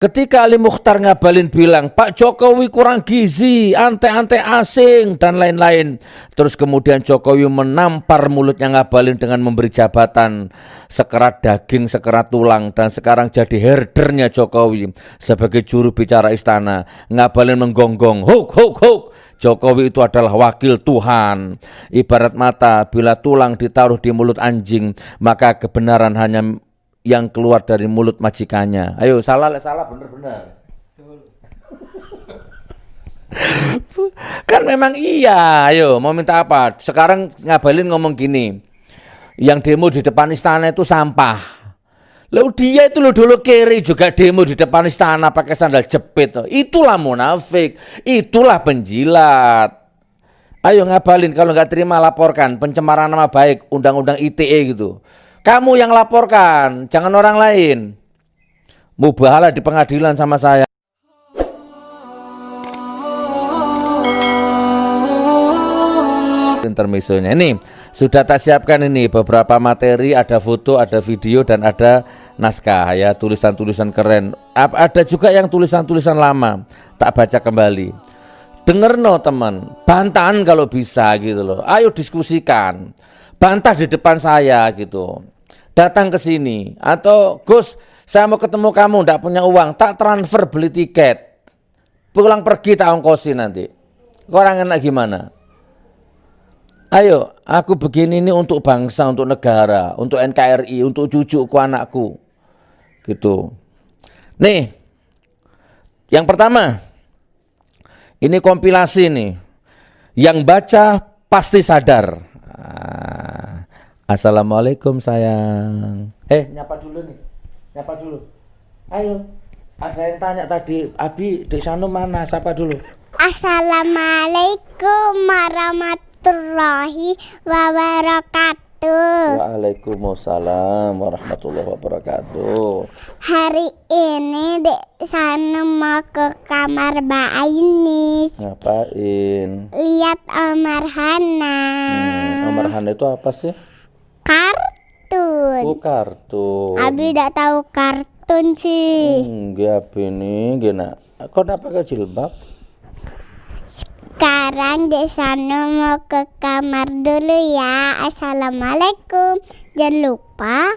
Ketika Ali Mukhtar Ngabalin bilang, Pak Jokowi kurang gizi, ante-ante asing, dan lain-lain. Terus kemudian Jokowi menampar mulutnya Ngabalin dengan memberi jabatan sekerat daging, sekerat tulang. Dan sekarang jadi herdernya Jokowi sebagai juru bicara istana. Ngabalin menggonggong, huk, huk, huk. Jokowi itu adalah wakil Tuhan. Ibarat mata, bila tulang ditaruh di mulut anjing, maka kebenaran hanya yang keluar dari mulut majikannya. Ayo, salah bener-bener. Kan memang iya. Ayo, mau minta apa? Sekarang Ngabalin ngomong gini, yang demo di depan istana itu sampah. Lalu dia itu dulu kiri juga demo di depan istana pakai sandal jepit. Itulah munafik, itulah penjilat. Ayo Ngabalin, kalau nggak terima laporkan pencemaran nama baik, undang-undang ITE gitu. Kamu yang laporkan, jangan orang lain. Mubahalah di pengadilan sama saya. Intermezzonya ini sudah tak siapkan ini beberapa materi, ada foto, ada video, dan ada naskah ya, tulisan-tulisan keren. Ada juga yang tulisan-tulisan lama, tak baca kembali. Denger no teman, bantahan kalau bisa gitu loh. Ayo diskusikan, bantah di depan saya gitu. Datang ke sini, atau Gus, saya mau ketemu kamu, ndak punya uang, tak transfer beli tiket, pulang pergi tak ongkosin nanti. Kurang enak gimana? Ayo, aku begini ini untuk bangsa, untuk negara, untuk NKRI, untuk cucuku, anakku, gitu. Nih, yang pertama, ini kompilasi nih, yang baca pasti sadar. Assalamualaikum sayang. Nyapa dulu nih. Nyapa dulu. Ayo. Ada yang tanya tadi, Abi, Dek Sanum mana? Sapa dulu. Assalamualaikum warahmatullahi wabarakatuh. Waalaikumsalam warahmatullahi wabarakatuh. Hari ini Dek Sanum mau ke kamar Mbak Ainis. Ngapain? Lihat Om Arhana. Om Arhana itu apa sih? Kartun. Oh, kartun. Abi tidak tahu kartun sih. Enggak, ini gini. Kok udah pakai jilbab? Sekarang Dek Sanum mau ke kamar dulu ya. Assalamualaikum. Jangan lupa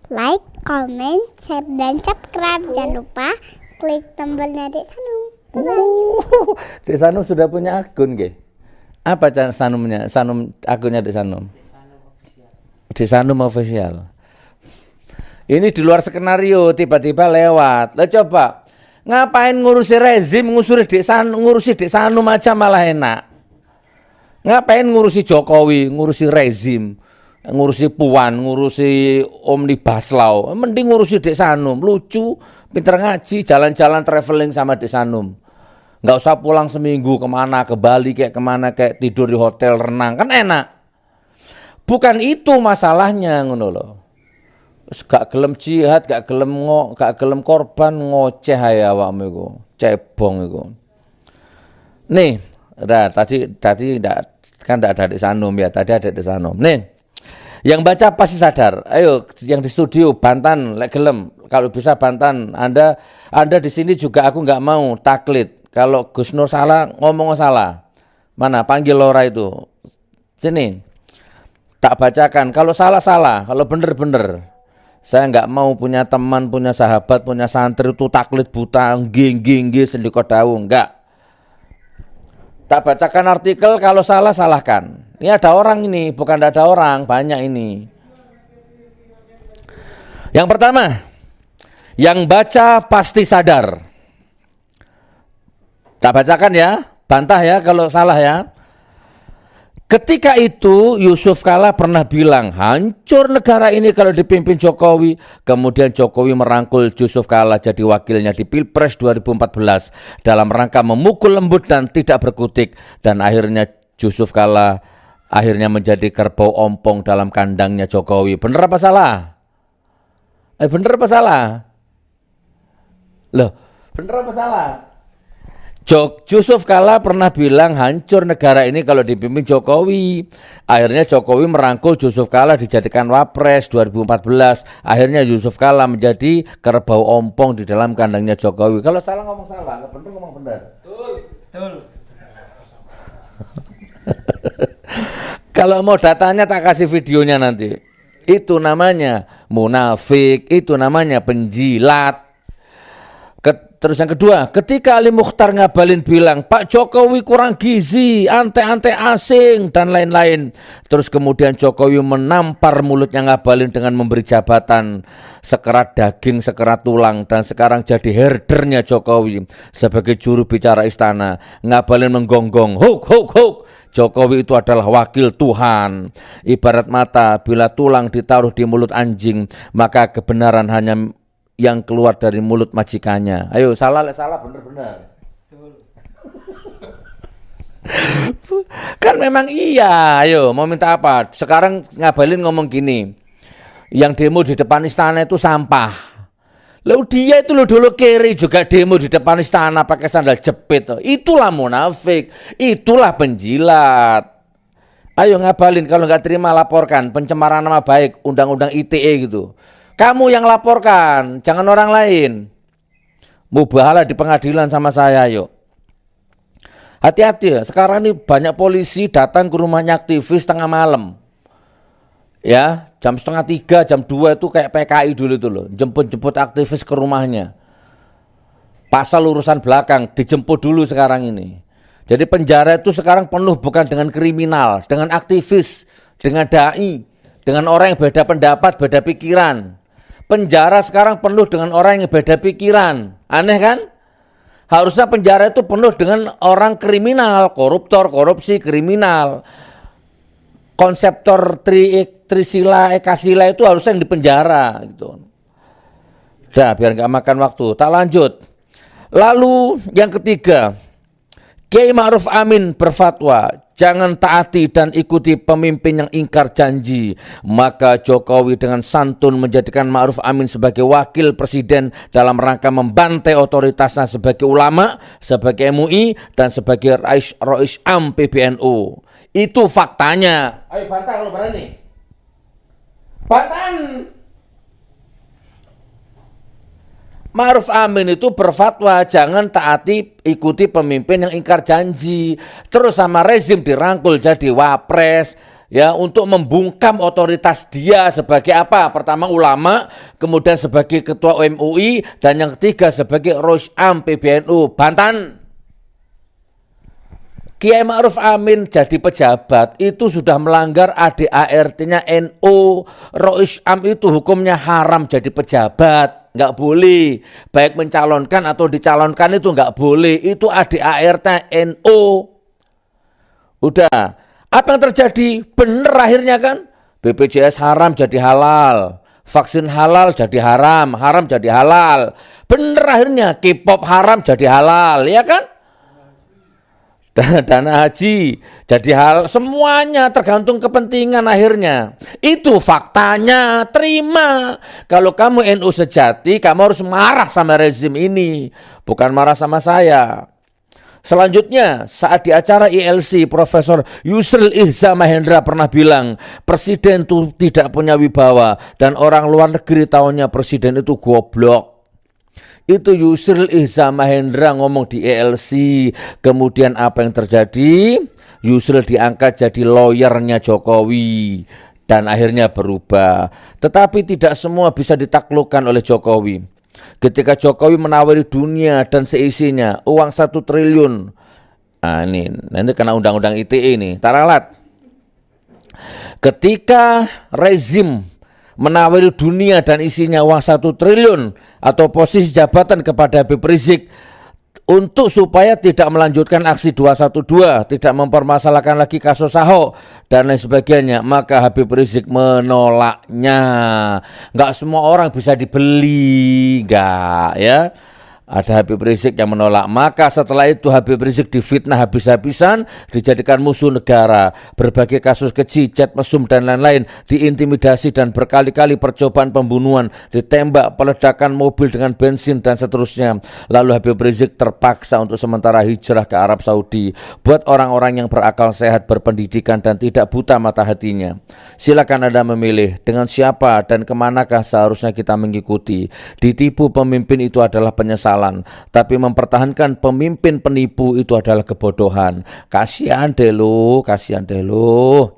like, comment, share, dan subscribe. Jangan lupa klik tombolnya Dek Sanum. Dek Sanum sudah punya akun, nggih? Apa Sanumnya? Akunnya Dek Sanum. Dek Sanum official. Ini di luar skenario, tiba-tiba lewat. Lah coba, ngapain ngurusi rezim, ngurusi Dek Sanum aja malah enak. Ngapain ngurusi Jokowi, ngurusi rezim, ngurusi Puan, ngurusi Omnibus Law. Mending ngurusi Dek Sanum, lucu, pinter ngaji, jalan-jalan traveling sama Dek Sanum. Nggak usah pulang seminggu kemana, ke Bali kayak kemana, kayak tidur di hotel renang, kan enak. Bukan itu masalahnya, ngono loh. Gak gelem jihad, gak gelem korban, ngoceh ae awakmu iku, cebong iku. Nih, tadi kan ndak ada Dek Sanum ya, tadi ada Dek Sanum. Nih, yang baca pasti sadar. Ayo, yang di studio Bantan, lek gelem, kalau bisa Bantan. Anda di sini juga aku nggak mau taklid. Kalau Gus Nur salah, ngomong salah. Mana panggil Lora itu. Sini. Tak bacakan. Kalau salah, kalau bener. Saya nggak mau punya teman, punya sahabat, punya santri itu taklid buta, nggih sendiko dawu, enggak. Tak bacakan artikel, kalau salah salahkan. Ini ada orang ini, bukan ada orang, banyak ini. Yang pertama, yang baca pasti sadar. Tak bacakan ya, bantah ya kalau salah ya. Ketika itu Yusuf Kala pernah bilang, hancur negara ini kalau dipimpin Jokowi. Kemudian Jokowi merangkul Yusuf Kala jadi wakilnya di Pilpres 2014 dalam rangka memukul lembut dan tidak berkutik. Dan akhirnya Yusuf Kala menjadi kerbau ompong dalam kandangnya Jokowi. Bener apa salah? Bener apa salah? Loh, bener apa salah? Yusuf Kala pernah bilang hancur negara ini kalau dipimpin Jokowi. Akhirnya Jokowi merangkul Yusuf Kala dijadikan Wapres 2014. Akhirnya Yusuf Kala menjadi kerbau ompong di dalam kandangnya Jokowi. Kalau salah ngomong salah, nggak benar ngomong benar. Betul. Kalau mau datanya tak kasih videonya nanti. Itu namanya munafik, itu namanya penjilat. Terus yang kedua, ketika Ali Mukhtar Ngabalin bilang Pak Jokowi kurang gizi, ante-ante asing dan lain-lain. Terus kemudian Jokowi menampar mulutnya Ngabalin dengan memberi jabatan sekerat daging, sekerat tulang, dan sekarang jadi herdernya Jokowi sebagai juru bicara istana. Ngabalin menggonggong, huk huk huk. Jokowi itu adalah wakil Tuhan. Ibarat mata, bila tulang ditaruh di mulut anjing, maka kebenaran hanya yang keluar dari mulut majikannya. Ayo, salah bener-bener. Kan memang iya. Ayo, mau minta apa? Sekarang Ngabalin ngomong gini, yang demo di depan istana itu sampah. Lalu dia itu dulu kiri juga demo di depan istana pakai sandal jepit. Itulah munafik, itulah penjilat. Ayo Ngabalin, kalau nggak terima laporkan pencemaran nama baik, undang-undang ITE gitu. Kamu yang laporkan, jangan orang lain. Mubahalah di pengadilan sama saya, yuk. Hati-hati ya, sekarang ini banyak polisi datang ke rumahnya aktivis tengah malam. Ya, jam 2:30, jam 2 itu kayak PKI dulu itu loh. Jemput-jemput aktivis ke rumahnya. Pasal urusan belakang, dijemput dulu sekarang ini. Jadi penjara itu sekarang penuh bukan dengan kriminal, dengan aktivis, dengan dai, dengan orang yang beda pendapat, beda pikiran. Penjara sekarang penuh dengan orang yang beda pikiran. Aneh kan? Harusnya penjara itu penuh dengan orang kriminal, koruptor, korupsi, kriminal. Konseptor Trisila, Ekasila itu harusnya yang dipenjara gitu. Dah, biar nggak makan waktu. Tak lanjut. Lalu yang ketiga, Kiai Ma'ruf Amin berfatwa, jangan taati dan ikuti pemimpin yang ingkar janji. Maka Jokowi dengan santun menjadikan Ma'ruf Amin sebagai wakil presiden dalam rangka membantai otoritasnya sebagai ulama, sebagai MUI, dan sebagai Rais Am PBNU. Itu faktanya. Ayo bantah kalau berani. Bantahan. Ma'ruf Amin itu berfatwa jangan taati ikuti pemimpin yang ingkar janji. Terus sama rezim dirangkul jadi wapres ya untuk membungkam otoritas dia sebagai apa? Pertama ulama, kemudian sebagai ketua MUI, dan yang ketiga sebagai Rais Am PBNU. Bantan. Kiai Ma'ruf Amin jadi pejabat itu sudah melanggar ADART-nya NU. Rais Am itu hukumnya haram jadi pejabat. Nggak boleh, baik mencalonkan atau dicalonkan itu nggak boleh, itu ADART NU. Udah, apa yang terjadi? Bener akhirnya kan, BPJS haram jadi halal, vaksin halal jadi haram, haram jadi halal. Bener akhirnya, K-pop haram jadi halal, ya kan? Dana haji jadi hal, semuanya tergantung kepentingan akhirnya. Itu faktanya, terima. Kalau kamu NU sejati, kamu harus marah sama rezim ini, bukan marah sama saya. Selanjutnya, saat di acara ILC, Profesor Yusril Ihza Mahendra pernah bilang, presiden itu tidak punya wibawa dan orang luar negeri taunya presiden itu goblok. Itu Yusril Ihza Mahendra ngomong di ELC. Kemudian apa yang terjadi? Yusril diangkat jadi lawyernya Jokowi dan akhirnya berubah. Tetapi tidak semua bisa ditaklukkan oleh Jokowi. Ketika Jokowi menawari dunia dan seisinya uang 1 triliun. Nah, ini nanti kena undang-undang ITE ini. Taralat. Ketika rezim menawari dunia dan isinya uang 1 triliun atau posisi jabatan kepada Habib Rizik untuk supaya tidak melanjutkan aksi 212, tidak mempermasalahkan lagi kasus Ahok dan lain sebagainya, maka Habib Rizik menolaknya. Nggak semua orang bisa dibeli, nggak ya. Ada Habib Rizik yang menolak. Maka setelah itu Habib Rizik difitnah habis-habisan, dijadikan musuh negara. Berbagai kasus keji, chat mesum dan lain-lain, diintimidasi dan berkali-kali percobaan pembunuhan, ditembak, peledakan mobil dengan bensin dan seterusnya. Lalu Habib Rizik terpaksa untuk sementara hijrah ke Arab Saudi. Buat orang-orang yang berakal sehat, berpendidikan dan tidak buta mata hatinya. Silakan Anda memilih dengan siapa dan kemanakah seharusnya kita mengikuti. Ditipu pemimpin itu adalah penyesalan, tapi mempertahankan pemimpin penipu itu adalah kebodohan. Kasihan deh lu, kasihan deh lu.